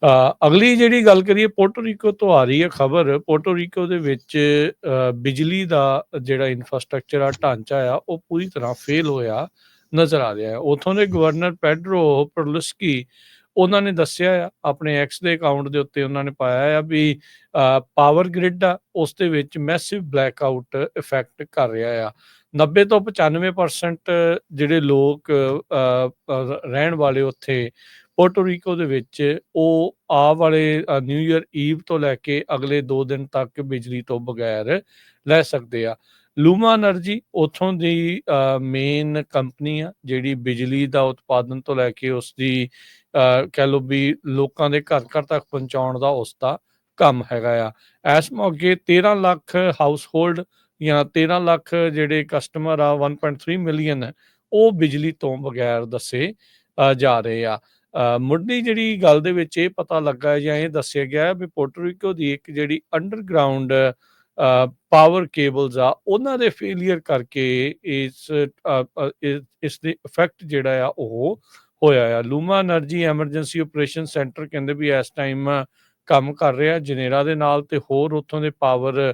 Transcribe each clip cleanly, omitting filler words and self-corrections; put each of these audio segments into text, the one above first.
ਅਗਲੀ ਜਿਹੜੀ ਗੱਲ ਕਰੀਏ ਪੋਰਟੋ ਰੀਕੋ ਤੋਂ ਆ ਰਹੀ ਹੈ ਖਬਰ। ਪੋਰਟੋ ਰੀਕੋ ਦੇ ਵਿੱਚ ਬਿਜਲੀ ਦਾ ਜਿਹੜਾ ਇਨਫਰਾਸਟ੍ਰਕਚਰ ਆ, ਢਾਂਚਾ ਆ, ਉਹ ਪੂਰੀ ਤਰ੍ਹਾਂ ਫੇਲ ਹੋਇਆ ਨਜ਼ਰ ਆ ਰਿਹਾ ਹੈ। ਉੱਥੋਂ ਦੇ ਗਵਰਨਰ ਪੈਡਰੋ ਪਰਲੁਸਕੀ ਉਹਨਾਂ ਨੇ ਦੱਸਿਆ ਆ, ਆਪਣੇ ਐਕਸ ਦੇ ਅਕਾਊਂਟ ਦੇ ਉੱਤੇ ਉਹਨਾਂ ਨੇ ਪਾਇਆ ਆ ਵੀ ਪਾਵਰ ਗ੍ਰਿਡ ਆ, ਉਸ ਦੇ ਵਿੱਚ ਮੈਸਿਵ ਬਲੈਕਆਊਟ ਇਫੈਕਟ ਕਰ ਰਿਹਾ ਆ। 90 ਤੋਂ 95% ਜਿਹੜੇ ਲੋਕ ਰਹਿਣ ਵਾਲੇ ਉੱਥੇ ਪੋਰਟੋ ਰੀਕੋ ਦੇ ਵਿੱਚ, ਉਹ ਆਹ ਵਾਲੇ ਨਿਊ ਈਅਰ ਈਵ ਤੋਂ ਲੈ ਕੇ ਅਗਲੇ 2 ਦਿਨ ਤੱਕ ਬਿਜਲੀ ਤੋਂ ਬਗੈਰ ਰਹਿ ਸਕਦੇ ਆ। ਲੂਮਾ ਐਨਰਜੀ ਉੱਥੋਂ ਦੀ ਮੇਨ ਕੰਪਨੀ ਆ, ਜਿਹੜੀ ਬਿਜਲੀ ਦਾ ਉਤਪਾਦਨ ਤੋਂ ਲੈ ਕੇ ਉਸਦੀ ਕਹਿ ਲਓ ਵੀ ਲੋਕਾਂ ਦੇ ਘਰ ਘਰ ਤੱਕ ਪਹੁੰਚਾਉਣ ਦਾ ਉਸਦਾ ਕੰਮ ਹੈਗਾ ਆ। ਇਸ ਮੌਕੇ 13 ਲੱਖ ਹਾਊਸ ਹੋਲਡ ਜਾਂ 13 ਲੱਖ ਜਿਹੜੇ ਕਸਟਮਰ ਆ, 1.3 ਮਿਲੀਅਨ, ਉਹ ਬਿਜਲੀ ਤੋਂ ਬਗੈਰ ਦੱਸੇ ਜਾ ਰਹੇ ਆ। ਮੁੱਢਲੀ ਜਿਹੜੀ ਗੱਲ ਦੇ ਵਿੱਚ ਇਹ ਪਤਾ ਲੱਗਾ ਜਾਂ ਇਹ ਦੱਸਿਆ ਗਿਆ ਵੀ ਪੋਰਟੋ ਰੀਕੋ ਦੀ ਇੱਕ ਜਿਹੜੀ ਅੰਡਰਗਰਾਉਂਡ ਪਾਵਰ ਕੇਬਲਸ ਆ, ਉਹਨਾਂ ਦੇ ਫੇਲੀਅਰ ਕਰਕੇ ਇਸ ਦੇ ਇਫੈਕਟ ਜਿਹੜਾ ਆ ਉਹ ਹੋਇਆ ਆ। ਲੂਮਾ ਐਨਰਜੀ ਐਮਰਜੈਂਸੀ ਆਪਰੇਸ਼ਨ ਸੈਂਟਰ ਕਹਿੰਦੇ ਵੀ ਇਸ ਟਾਈਮ ਕੰਮ ਕਰ ਰਿਹਾ ਜਨੇਰਾ ਦੇ ਨਾਲ ਤੇ ਹੋਰ ਉੱਥੋਂ ਦੇ ਪਾਵਰ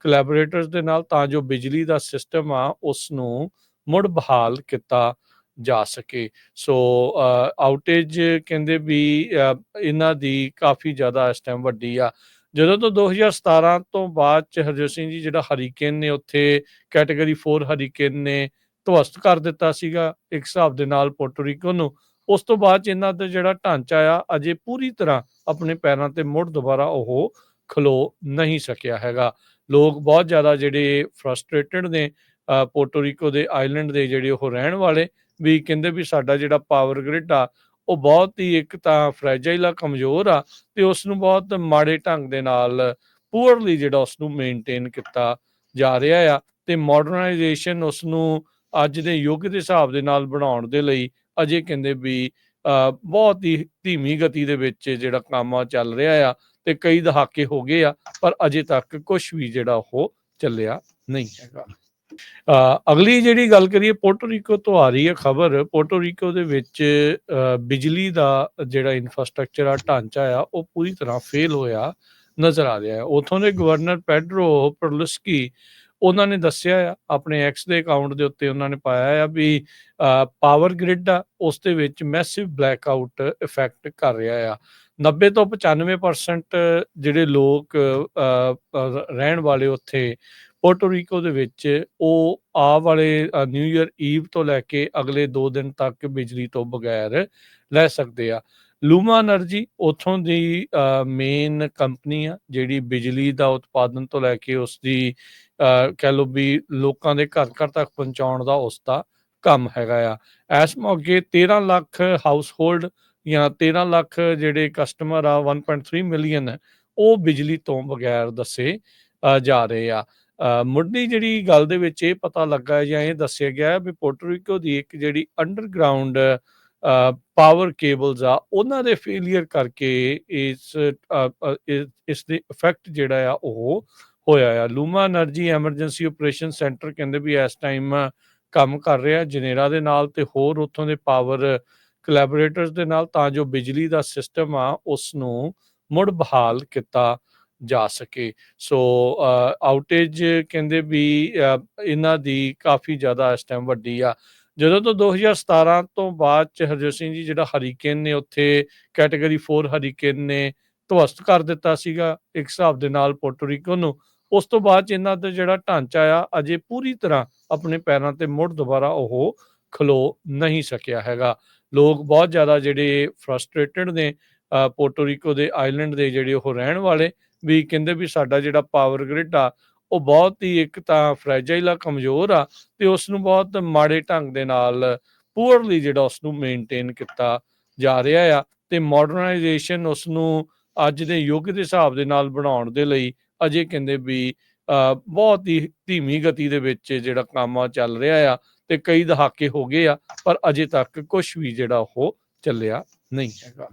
ਕੋਲੈਬੋਰੇਟਰਸ ਦੇ ਨਾਲ, ਤਾਂ ਜੋ ਬਿਜਲੀ ਦਾ ਸਿਸਟਮ ਆ ਉਸ ਨੂੰ ਮੁੜ ਬਹਾਲ ਕੀਤਾ ਜਾ ਸਕੇ। ਸੋ ਆਊਟੇਜ ਕਹਿੰਦੇ ਵੀ ਇਹਨਾਂ ਦੀ ਕਾਫੀ ਜ਼ਿਆਦਾ ਇਸ ਟਾਈਮ ਵੱਡੀ ਆ। ਜਦੋਂ ਤੋਂ 2017 ਤੋਂ ਬਾਅਦ ਚ ਹਰਜੋਤ ਸਿੰਘ ਜੀ, ਜਿਹੜਾ ਹਰੀਕੇਨ ਨੇ ਉੱਥੇ ਕੈਟਾਗਰੀ 4 ਹਰੀਕੇਨ ਨੇ ਧਵਸਤ ਕਰ ਦਿੱਤਾ ਸੀਗਾ ਇੱਕ ਹਿਸਾਬ ਦੇ ਨਾਲ ਪੋਰਟੋ ਰੀਕੋ ਨੂੰ, ਉਸ ਤੋਂ ਬਾਅਦ ਚ ਇਹਨਾਂ ਦਾ ਜਿਹੜਾ ਢਾਂਚਾ ਆ ਅਜੇ ਪੂਰੀ ਤਰ੍ਹਾਂ ਆਪਣੇ ਪੈਰਾਂ ਤੇ ਮੁੜ ਦੁਬਾਰਾ ਉਹ ਖਲੋ ਨਹੀਂ ਸਕਿਆ ਹੈਗਾ। ਲੋਕ ਬਹੁਤ ਜ਼ਿਆਦਾ ਜਿਹੜੇ ਫਰਸਟ੍ਰੇਟਡ ਨੇ ਪੋਰਟੋ ਰੀਕੋ ਦੇ ਆਈਲੈਂਡ ਦੇ, ਜਿਹੜੇ ਉਹ ਰਹਿਣ ਵਾਲੇ ਵੀ ਕਹਿੰਦੇ ਵੀ ਸਾਡਾ ਜਿਹੜਾ ਪਾਵਰ ਗ੍ਰਿਡ ਆ ਉਹ ਬਹੁਤ ਹੀ ਇੱਕ ਤਾਂ ਫਰੈਜਾਈਲ ਆ, ਕਮਜ਼ੋਰ ਆ, ਤੇ ਉਸ ਨੂੰ ਬਹੁਤ ਮਾੜੇ ਢੰਗ ਦੇ ਨਾਲ ਪੂਅਰਲੀ ਜਿਹੜਾ ਉਸ ਨੂੰ ਮੇਨਟੇਨ ਕੀਤਾ ਜਾ ਰਿਹਾ ਆ। ਤੇ ਮਾਡਰਨਾਈਜੇਸ਼ਨ ਉਸ ਨੂੰ ਅੱਜ ਦੇ ਯੁੱਗ ਦੇ ਹਿਸਾਬ ਦੇ ਨਾਲ ਬਣਾਉਣ ਦੇ ਲਈ ਅਜੇ ਕਹਿੰਦੇ ਵੀ ਬਹੁਤ ਹੀ ਧੀਮੀ ਗਤੀ ਦੇ ਵਿੱਚ ਜਿਹੜਾ ਕੰਮ ਆ ਚੱਲ ਰਿਹਾ ਆ, ਤੇ ਕਈ ਦਹਾਕੇ ਹੋ ਗਏ ਆ, ਪਰ ਅਜੇ ਤੱਕ ਕੁਝ ਵੀ ਜਿਹੜਾ ਉਹ ਚੱਲਿਆ ਨਹੀਂ ਹੈਗਾ। ਅਗਲੀ ਜਿਹੜੀ ਗੱਲ ਕਰੀਏ ਪੋਰਟੋ ਰੀਕੋ ਤੋਂ ਆ ਰਹੀ ਹੈ ਖਬਰ। ਪੋਰਟੋ ਰੀਕੋ ਦੇ ਵਿੱਚ ਬਿਜਲੀ ਦਾ ਜਿਹੜਾ ਇਨਫਰਾਸਟ੍ਰਕਚਰ ਆ, ਢਾਂਚਾ ਆ, ਉਹ ਪੂਰੀ ਤਰ੍ਹਾਂ ਫੇਲ ਹੋਇਆ ਨਜ਼ਰ ਆ ਰਿਹਾ ਹੈ। ਉੱਥੋਂ ਦੇ ਗਵਰਨਰ ਪੈਡਰੋ ਪਰਲੁਸਕੀ ਉਹਨਾਂ ਨੇ ਦੱਸਿਆ ਆ, ਆਪਣੇ ਐਕਸ ਦੇ ਅਕਾਊਂਟ ਦੇ ਉੱਤੇ ਉਹਨਾਂ ਨੇ ਪਾਇਆ ਆ ਵੀ ਪਾਵਰ ਗ੍ਰਿਡ ਆ, ਉਸ ਦੇ ਵਿੱਚ ਮੈਸਿਵ ਬਲੈਕਆਊਟ ਇਫੈਕਟ ਕਰ ਰਿਹਾ ਆ। 90 ਤੋਂ 95% ਜਿਹੜੇ ਲੋਕ ਰਹਿਣ ਵਾਲੇ ਉੱਥੇ ਪੋਰਟੋ ਰੀਕੋ ਦੇ ਵਿੱਚ, ਉਹ ਆਹ ਵਾਲੇ ਨਿਊ ਈਅਰ ਈਵ ਤੋਂ ਲੈ ਕੇ ਅਗਲੇ 2 ਦਿਨ ਤੱਕ ਬਿਜਲੀ ਤੋਂ ਬਗੈਰ ਰਹਿ ਸਕਦੇ ਆ। ਲੂਮਾ ਐਨਰਜੀ ਉੱਥੋਂ ਦੀ ਮੇਨ ਕੰਪਨੀ ਆ, ਜਿਹੜੀ ਬਿਜਲੀ ਦਾ ਉਤਪਾਦਨ ਤੋਂ ਲੈ ਕੇ ਉਸਦੀ ਕਹਿ ਲਓ ਵੀ ਲੋਕਾਂ ਦੇ ਘਰ ਘਰ ਤੱਕ ਪਹੁੰਚਾਉਣ ਦਾ ਉਸਦਾ ਕੰਮ ਹੈਗਾ ਆ। ਇਸ ਮੌਕੇ 13 ਲੱਖ ਹਾਊਸ ਹੋਲਡ ਜਾਂ 13 ਲੱਖ ਜਿਹੜੇ ਕਸਟਮਰ ਆ, 1.3 ਮਿਲੀਅਨ, ਉਹ ਬਿਜਲੀ ਤੋਂ ਬਗੈਰ ਦੱਸੇ ਜਾ ਰਹੇ ਆ। ਮੁੱਢਲੀ ਜਿਹੜੀ ਗੱਲ ਦੇ ਵਿੱਚ ਇਹ ਪਤਾ ਲੱਗਾ ਜਾਂ ਇਹ ਦੱਸਿਆ ਗਿਆ ਵੀ ਪੋਰਟੋ ਰੀਕੋ ਦੀ ਇੱਕ ਜਿਹੜੀ ਅੰਡਰਗਰਾਉਂਡ ਪਾਵਰ ਕੇਬਲਸ ਆ, ਉਹਨਾਂ ਦੇ ਫੇਲੀਅਰ ਕਰਕੇ ਇਸ ਦੇ ਇਫੈਕਟ ਜਿਹੜਾ ਆ ਉਹ ਹੋਇਆ ਆ। ਲੂਮਾ ਐਨਰਜੀ ਐਮਰਜੈਂਸੀ ਆਪਰੇਸ਼ਨ ਸੈਂਟਰ ਕਹਿੰਦੇ ਵੀ ਇਸ ਟਾਈਮ ਕੰਮ ਕਰ ਰਿਹਾ ਜਨੇਰਾ ਦੇ ਨਾਲ ਤੇ ਹੋਰ ਉੱਥੋਂ ਦੇ ਪਾਵਰ ਕੋਲੈਬੋਰੇਟਰਸ ਦੇ ਨਾਲ, ਤਾਂ ਜੋ ਬਿਜਲੀ ਦਾ ਸਿਸਟਮ ਆ ਉਸ ਨੂੰ ਮੁੜ ਬਹਾਲ ਕੀਤਾ ਜਾ ਸਕੇ। ਸੋ ਆਊਟੇਜ ਕਹਿੰਦੇ ਵੀ ਇਹਨਾਂ ਦੀ ਕਾਫੀ ਜ਼ਿਆਦਾ ਇਸ ਟਾਈਮ ਵੱਡੀ ਆ। ਜਦੋਂ ਤੋਂ 2017 ਤੋਂ ਬਾਅਦ ਚ ਹਰਜੋਤ ਸਿੰਘ ਜੀ, ਜਿਹੜਾ ਹਰੀਕੇਨ ਨੇ ਉੱਥੇ ਕੈਟਾਗਰੀ 4 ਹਰੀਕੇਨ ਨੇ ਧਵਸਤ ਕਰ ਦਿੱਤਾ ਸੀਗਾ ਇੱਕ ਹਿਸਾਬ ਦੇ ਨਾਲ ਪੋਰਟੋ ਰੀਕੋ ਨੂੰ, ਉਸ ਤੋਂ ਬਾਅਦ ਚ ਇਹਨਾਂ ਦਾ ਜਿਹੜਾ ਢਾਂਚਾ ਆ ਅਜੇ ਪੂਰੀ ਤਰ੍ਹਾਂ ਆਪਣੇ ਪੈਰਾਂ ਤੇ ਮੁੜ ਦੁਬਾਰਾ ਉਹ ਖਲੋ ਨਹੀਂ ਸਕਿਆ ਹੈਗਾ। ਲੋਕ ਬਹੁਤ ਜ਼ਿਆਦਾ ਜਿਹੜੇ ਫਰਸਟ੍ਰੇਟਡ ਨੇ ਪੋਰਟੋ ਰੀਕੋ ਦੇ ਆਈਲੈਂਡ ਦੇ, ਜਿਹੜੇ ਉਹ ਰਹਿਣ ਵਾਲੇ ਵੀ ਕਹਿੰਦੇ ਵੀ ਸਾਡਾ ਜਿਹੜਾ ਪਾਵਰ ਗ੍ਰਿਡ ਆ ਉਹ ਬਹੁਤ ਹੀ ਇੱਕ ਤਾਂ ਫਰੈਜਾਈਲ ਆ, ਕਮਜ਼ੋਰ ਆ, ਤੇ ਉਸ ਨੂੰ ਬਹੁਤ ਮਾੜੇ ਢੰਗ ਦੇ ਨਾਲ ਪੂਅਰਲੀ ਜਿਹੜਾ ਉਸ ਨੂੰ ਮੇਨਟੇਨ ਕੀਤਾ ਜਾ ਰਿਹਾ ਆ। ਤੇ ਮਾਡਰਨਾਈਜੇਸ਼ਨ ਉਸ ਨੂੰ ਅੱਜ ਦੇ ਯੁੱਗ ਦੇ ਹਿਸਾਬ ਦੇ ਨਾਲ ਬਣਾਉਣ ਦੇ ਲਈ ਅਜੇ ਕਹਿੰਦੇ ਵੀ ਬਹੁਤ ਹੀ ਧੀਮੀ ਗਤੀ ਦੇ ਵਿੱਚ ਜਿਹੜਾ ਕੰਮ ਆ ਚੱਲ ਰਿਹਾ ਆ, ਤੇ ਕਈ ਦਹਾਕੇ ਹੋ ਗਏ ਆ, ਪਰ ਅਜੇ ਤੱਕ ਕੁਝ ਵੀ ਜਿਹੜਾ ਉਹ ਚੱਲਿਆ ਨਹੀਂ ਹੈਗਾ।